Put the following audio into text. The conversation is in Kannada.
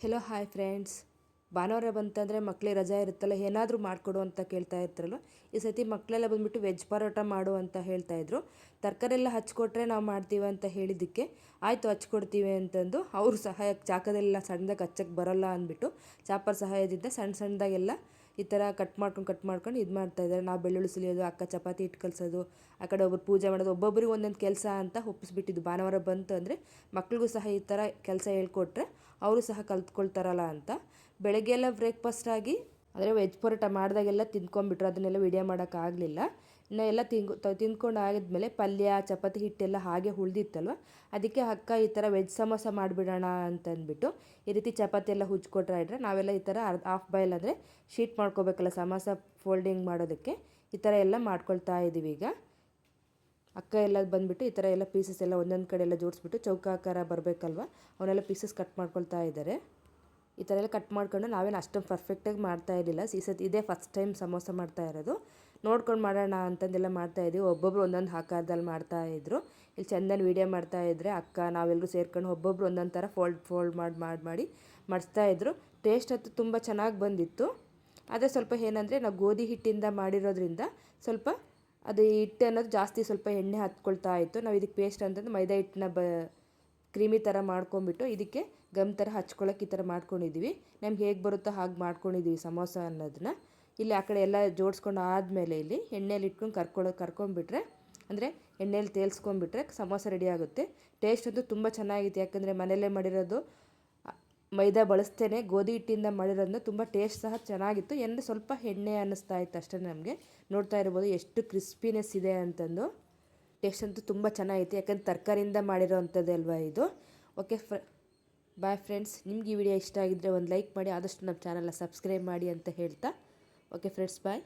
Hello hi friends. ಭಾನುವಾರ ಬಂತಂದರೆ ಮಕ್ಕಳಿಗೆ ರಜಾ ಇರುತ್ತಲ್ಲ, ಏನಾದರೂ ಮಾಡಿಕೊಡು ಅಂತ ಕೇಳ್ತಾ ಇರ್ತಾರಲ್ಲ. ಈ ಸತಿ ಮಕ್ಕಳೆಲ್ಲ ಬಂದುಬಿಟ್ಟು ವೆಜ್ ಪರೋಟ ಮಾಡು ಅಂತ ಹೇಳ್ತಾಯಿದ್ರು. ತರಕಾರಿ ಎಲ್ಲ ಹಚ್ಕೊಟ್ರೆ ನಾವು ಮಾಡ್ತೀವಿ ಅಂತ ಹೇಳಿದ್ದಕ್ಕೆ ಆಯಿತು ಹಚ್ಕೊಡ್ತೀವಿ ಅಂತಂದು ಅವರು ಸಹಾಯಕ್ಕೆ ಚಾಕದೆಲ್ಲ ಸಣ್ಣದಾಗಿ ಹಚ್ಚಕ್ಕೆ ಬರೋಲ್ಲ ಅಂದ್ಬಿಟ್ಟು ಚಾಪರ್ ಸಹಾಯದಿಂದ ಸಣ್ಣ ಸಣ್ಣದಾಗೆಲ್ಲ ಈ ಥರ ಕಟ್ ಮಾಡ್ಕೊಂಡು ಇದು ಮಾಡ್ತಾಯಿದ್ದಾರೆ. ನಾವು ಬೆಳ್ಳುಳ್ಳಿ ಸುಲಿಯೋದು, ಅಕ್ಕ ಚಪಾತಿ ಹಿಟ್ಟು ಕಲಿಸೋದು, ಆ ಕಡೆ ಒಬ್ಬರು ಪೂಜೆ ಮಾಡೋದು, ಒಬ್ಬೊಬ್ಬರಿಗೆ ಒಂದೊಂದು ಕೆಲಸ ಅಂತ ಒಪ್ಪಿಸ್ಬಿಟ್ಟಿದ್ದು. ಭಾನುವಾರ ಬಂತು ಅಂದರೆ ಮಕ್ಳಿಗೂ ಸಹ ಈ ಥರ ಕೆಲಸ ಹೇಳ್ಕೊಟ್ರೆ ಅವರು ಸಹ ಕಲ್ತ್ಕೊಳ್ತಾರಲ್ಲ ಅಂತ ಬೆಳಗ್ಗೆ ಎಲ್ಲ ಬ್ರೇಕ್ಫಾಸ್ಟ್ ಆಗಿ ಅಂದರೆ ವೆಜ್ ಪರೋಟ ಮಾಡಿದಾಗೆಲ್ಲ ತಿಂದ್ಕೊಂಡ್ಬಿಟ್ರು. ಅದನ್ನೆಲ್ಲ ವಿಡಿಯೋ ಮಾಡೋಕ್ಕಾಗಲಿಲ್ಲ. ಇನ್ನು ಎಲ್ಲ ತಿಂದ್ಕೊಂಡು ಆಗಿದ್ಮೇಲೆ ಪಲ್ಯ ಚಪಾತಿ ಹಿಟ್ಟೆಲ್ಲ ಹಾಗೆ ಉಳ್ದಿತ್ತಲ್ವ, ಅದಕ್ಕೆ ಅಕ್ಕ ಈ ಥರ ವೆಜ್ ಸಮೋಸ ಮಾಡಿಬಿಡೋಣ ಅಂತಂದ್ಬಿಟ್ಟು ಈ ರೀತಿ ಚಪಾತಿ ಎಲ್ಲ ಹುಚ್ಕೊಟ್ರೆ ನಾವೆಲ್ಲ ಈ ಥರ ಹಾಫ್ ಬಾಯ್ಲ್ ಅಂದರೆ ಶೀಟ್ ಮಾಡ್ಕೋಬೇಕಲ್ಲ ಸಮೋಸ ಫೋಲ್ಡಿಂಗ್ ಮಾಡೋದಕ್ಕೆ, ಈ ಥರ ಎಲ್ಲ ಮಾಡ್ಕೊಳ್ತಾ ಇದ್ದೀವಿ. ಈಗ ಅಕ್ಕ ಎಲ್ಲ ಬಂದುಬಿಟ್ಟು ಈ ಥರ ಎಲ್ಲ ಪೀಸಸ್ ಎಲ್ಲ ಒಂದೊಂದು ಕಡೆ ಎಲ್ಲ ಜೋಡಿಸ್ಬಿಟ್ಟು ಚೌಕಾಕಾರ ಬರಬೇಕಲ್ವ, ಅವನ್ನೆಲ್ಲ ಪೀಸಸ್ ಕಟ್ ಮಾಡ್ಕೊಳ್ತಾ ಇದ್ದಾರೆ. ಈ ಥರ ಎಲ್ಲ ಕಟ್ ಮಾಡ್ಕೊಂಡು ನಾವೇನು ಅಷ್ಟೊಂದು ಪರ್ಫೆಕ್ಟಾಗಿ ಮಾಡ್ತಾ ಇರಲಿಲ್ಲ. ಇದೇ ಫಸ್ಟ್ ಟೈಮ್ ಸಮೋಸ ಮಾಡ್ತಾ ಇರೋದು. ನೋಡ್ಕೊಂಡು ಮಾಡೋಣ ಅಂತಂದೆಲ್ಲ ಮಾಡ್ತಾಯಿದ್ವಿ. ಒಬ್ಬೊಬ್ರು ಒಂದೊಂದು ಆಕಾರದಲ್ಲಿ ಮಾಡ್ತಾಯಿದ್ರು. ಇಲ್ಲಿ ಚಂದನ ವೀಡಿಯೋ ಮಾಡ್ತಾಯಿದ್ರೆ ಅಕ್ಕ ನಾವೆಲ್ಲರೂ ಸೇರ್ಕೊಂಡು ಒಬ್ಬೊಬ್ರು ಒಂದೊಂದು ಥರ ಫೋಲ್ಡ್ ಮಾಡಿ ಮಾಡಿಸ್ತಾಯಿದ್ರು. ಟೇಸ್ಟ್ ಅಂತೂ ತುಂಬ ಚೆನ್ನಾಗಿ ಬಂದಿತ್ತು. ಆದರೆ ಸ್ವಲ್ಪ ಏನಂದರೆ ನಾವು ಗೋಧಿ ಹಿಟ್ಟಿಂದ ಮಾಡಿರೋದ್ರಿಂದ ಸ್ವಲ್ಪ ಅದು ಹಿಟ್ಟು ಅನ್ನೋದು ಜಾಸ್ತಿ ಸ್ವಲ್ಪ ಎಣ್ಣೆ ಹತ್ಕೊಳ್ತಾ ಇತ್ತು. ನಾವು ಇದಕ್ಕೆ ಪೇಸ್ಟ್ ಅಂತಂದು ಮೈದಾ ಹಿಟ್ಟನ್ನ ಕ್ರೀಮಿ ಥರ ಮಾಡ್ಕೊಂಬಿಟ್ಟು ಇದಕ್ಕೆ ಗಮ್ ಥರ ಹಚ್ಕೊಳ್ಳೋಕೆ ಈ ಥರ ಮಾಡ್ಕೊಂಡಿದ್ದೀವಿ. ನಮ್ಗೆ ಹೇಗೆ ಬರುತ್ತೋ ಹಾಗೆ ಮಾಡ್ಕೊಂಡಿದ್ದೀವಿ ಸಮೋಸ ಅನ್ನೋದನ್ನ. ಇಲ್ಲಿ ಆ ಕಡೆ ಎಲ್ಲ ಜೋಡಿಸ್ಕೊಂಡು ಆದಮೇಲೆ ಇಲ್ಲಿ ಎಣ್ಣೆಲಿ ಇಟ್ಕೊಂಡು ಕರ್ಕೊಂಬಿಟ್ರೆ ಅಂದರೆ ಎಣ್ಣೆಲಿ ತೇಲ್ಸ್ಕೊಂಡ್ಬಿಟ್ರೆ ಸಮೋಸ ರೆಡಿ ಆಗುತ್ತೆ. ಟೇಸ್ಟ್ ಅಂತೂ ತುಂಬ ಚೆನ್ನಾಗಿತ್ತು. ಯಾಕಂದರೆ ಮನೆಯಲ್ಲೇ ಮಾಡಿರೋದು, ಮೈದಾ ಬಳಸ್ತೇನೆ ಗೋಧಿ ಹಿಟ್ಟಿಂದ ಮಾಡಿರೋದನ್ನ ತುಂಬ ಟೇಸ್ಟ್ ಸಹ ಚೆನ್ನಾಗಿತ್ತು. ಎಂದು ಸ್ವಲ್ಪ ಎಣ್ಣೆ ಅನ್ನಿಸ್ತಾ ಇತ್ತು ಅಷ್ಟೇ. ನಮಗೆ ನೋಡ್ತಾ ಇರ್ಬೋದು ಎಷ್ಟು ಕ್ರಿಸ್ಪಿನೆಸ್ ಇದೆ ಅಂತಂದು. ಟೇಸ್ಟ್ ಅಂತೂ ತುಂಬ ಚೆನ್ನಾಗಿತ್ತು, ಯಾಕಂದ್ರೆ ತರಕಾರಿಯಿಂದ ಮಾಡಿರೋ ಅಂಥದ್ದೇ ಅಲ್ವಾ ಇದು. Okay bye friends. ನಿಮ್ಗೆ ಈ ವಿಡಿಯೋ ಇಷ್ಟ ಆಗಿದ್ದರೆ ಒಂದು ಲೈಕ್ ಮಾಡಿ, ಆದಷ್ಟು ನಮ್ಮ ಚಾನಲ್ನ ಸಬ್ಸ್ಕ್ರೈಬ್ ಮಾಡಿ ಅಂತ ಹೇಳ್ತಾ ಓಕೆ ಫ್ರೆಂಡ್ಸ್ ಬಾಯ್.